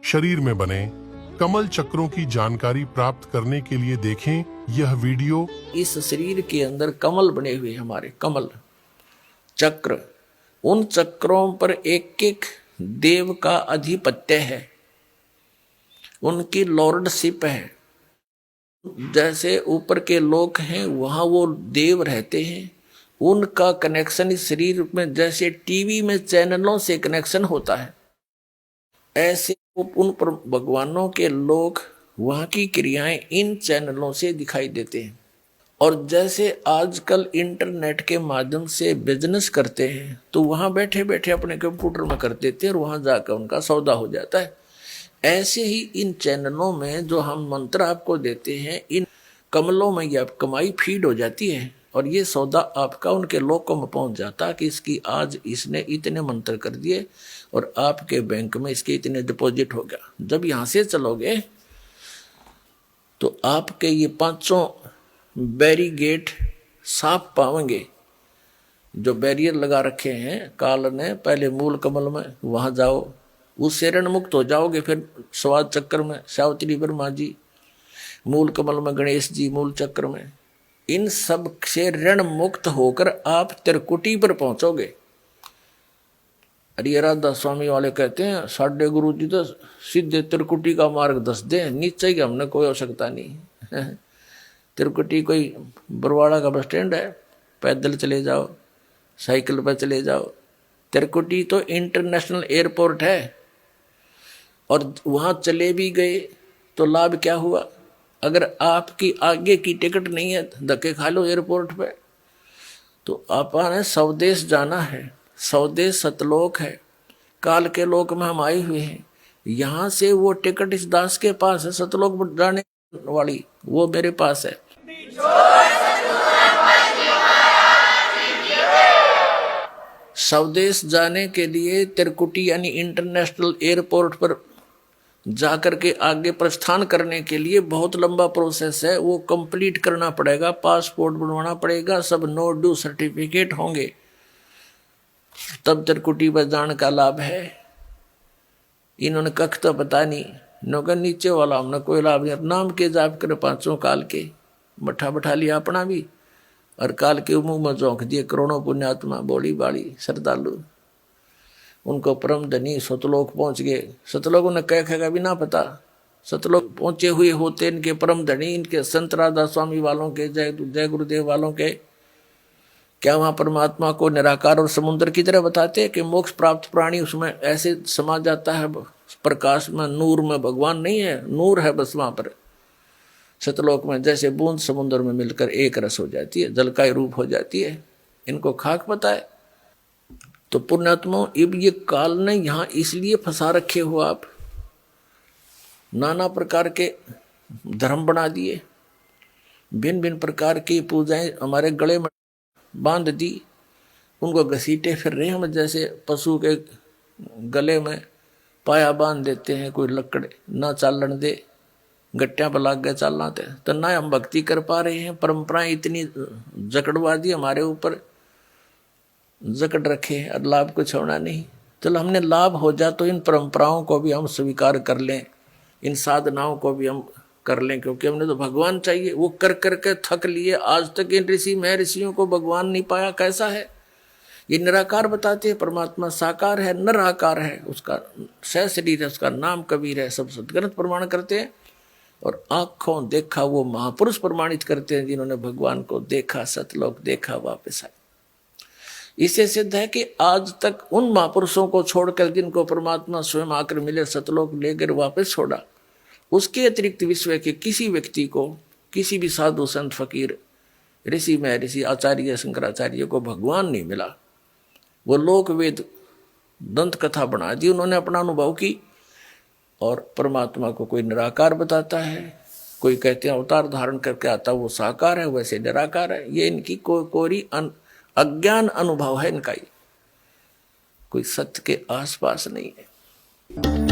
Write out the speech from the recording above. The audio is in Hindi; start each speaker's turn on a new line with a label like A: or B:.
A: शरीर में बने कमल चक्रों की जानकारी प्राप्त करने के लिए देखें यह वीडियो।
B: इस शरीर के अंदर कमल बने हुए हमारे कमल चक्र, उन चक्रों पर एक एक देव का अधिपत्य है, उनकी लॉर्डशिप है। जैसे ऊपर के लोक हैं वहां वो देव रहते हैं, उनका कनेक्शन इस शरीर में जैसे टीवी में चैनलों से कनेक्शन होता है, ऐसे उन पर भगवानों के लोग वहां की क्रियाएं इन चैनलों से दिखाई देते हैं। और जैसे आजकल इंटरनेट के माध्यम से बिजनेस करते हैं तो वहां बैठे बैठे अपने कंप्यूटर में कर देते हैं और वहां जाकर उनका सौदा हो जाता है। ऐसे ही इन चैनलों में जो हम मंत्र आपको देते हैं, इन कमलों में यह कमाई फीड हो जाती है और ये सौदा आपका उनके लोगों में पहुंच जाता कि इसकी आज इसने इतने मंत्र कर दिए और आपके बैंक में इसके इतने डिपॉजिट हो गया। जब यहाँ से चलोगे तो आपके ये पांचों बैरिगेट साफ पाएंगे। जो बैरियर लगा रखे हैं काल ने, पहले मूल कमल में वहां जाओ, उससे ऋण मुक्त हो जाओगे। फिर स्वाद चक्र में सावित्री ब्रह्मा जी, मूल कमल में गणेश जी, मूल चक्र में, इन सब से ऋण मुक्त होकर आप त्रिकुटी पर पहुंचोगे। अरे राधा स्वामी वाले कहते हैं साढ़े गुरु जी तो सीधे त्रिकुटी का मार्ग दस दे, नीचे की हमने कोई आवश्यकता नहीं। त्रिकुटी कोई बरवाड़ा का बस स्टैंड है, पैदल चले जाओ, साइकिल पर चले जाओ। त्रिकुटी तो इंटरनेशनल एयरपोर्ट है और वहां चले भी गए तो लाभ क्या हुआ? अगर आपकी आगे की टिकट नहीं है, धक्के खा लो एयरपोर्ट पे। तो आपने स्वदेश जाना है, स्वदेश सतलोक है, काल के लोक में हम आए हुए हैं। यहां से वो टिकट इस दास के पास है, सतलोक जाने वाली वो मेरे पास है। स्वदेश जाने के लिए त्रिकुटी यानी इंटरनेशनल एयरपोर्ट पर जाकर के आगे प्रस्थान करने के लिए बहुत लंबा प्रोसेस है, वो कंप्लीट करना पड़ेगा, पासपोर्ट बनवाना पड़ेगा, सब नो ड्यू सर्टिफिकेट होंगे, तब त्रिकुटी पर जाने का लाभ है। इन्होंने कख तो पता नहीं, नौकर नीचे वाला हमने कोई लाभ नहीं। नाम के जाप करे पांचों काल के, मठा बैठा लिया अपना भी और काल के मुंह में झोंक दिए करोड़ों पुण्यात्मा, बोली बाली श्रद्धालु, उनको परम धनी सतलोक पहुंच गए। सतलोक उन्हें कह भी ना पता, सतलोक पहुंचे हुए होते इनके परम धनी, इनके संत राधा स्वामी वालों के, जय गुरुदेव वालों के। क्या वहां परमात्मा को निराकार और समुद्र की तरह बताते हैं कि मोक्ष प्राप्त प्राणी उसमें ऐसे समा जाता है प्रकाश में, नूर में? भगवान नहीं है, नूर है बस वहां पर सतलोक में। जैसे बूंद समुद्र में मिलकर एक रस हो जाती है, जल का रूप हो जाती है, इनको खाक पता है। तो पुण्यात्मा, अब ये काल ने यहाँ इसलिए फंसा रखे हो आप, नाना प्रकार के धर्म बना दिए, भिन्न भिन्न प्रकार की पूजाएं हमारे गले में बांध दी, उनको घसीटे फिर रहे हम। जैसे पशु के गले में पाया बांध देते हैं, कोई लकड़ ना चालन दे, गट्टियां पर लाग गए चालना थे, तो ना हम भक्ति कर पा रहे हैं। परंपराएं इतनी जकड़वा दी हमारे ऊपर, जकड़ रखे और लाभ को छोड़ना नहीं। चलो हमने लाभ हो जा तो इन परंपराओं को भी हम स्वीकार कर लें, इन साधनाओं को भी हम कर लें, क्योंकि हमने तो भगवान चाहिए। वो कर करके थक लिए, आज तक इन ऋषि महर्षियों को भगवान नहीं पाया। कैसा है ये? निराकार बताते हैं, परमात्मा साकार है, निराकार है, उसका सह शरीर है, उसका नाम कबीर है, सब सदग्रंथ प्रमाण करते हैं। और आंखों देखा वो महापुरुष प्रमाणित करते हैं जिन्होंने भगवान को देखा, सतलोक देखा, वापस आए। इससे सिद्ध है कि आज तक उन महापुरुषों को छोड़कर जिनको परमात्मा स्वयं आकर मिले, सतलोक लेकर वापस छोड़ा, उसके अतिरिक्त विश्व के किसी व्यक्ति को, किसी भी साधु संत फकीर ऋषि महर्षि आचार्य शंकराचार्य को भगवान नहीं मिला। वो लोक वेद दंत कथा बना दी उन्होंने, अपना अनुभव की। और परमात्मा को कोई निराकार बताता है, कोई कहते हैं अवतार धारण करके आता वो साकार है, वैसे निराकार है। ये इनकी कोरी अज्ञान अनुभव है इनका, कोई सत्य के आसपास नहीं है।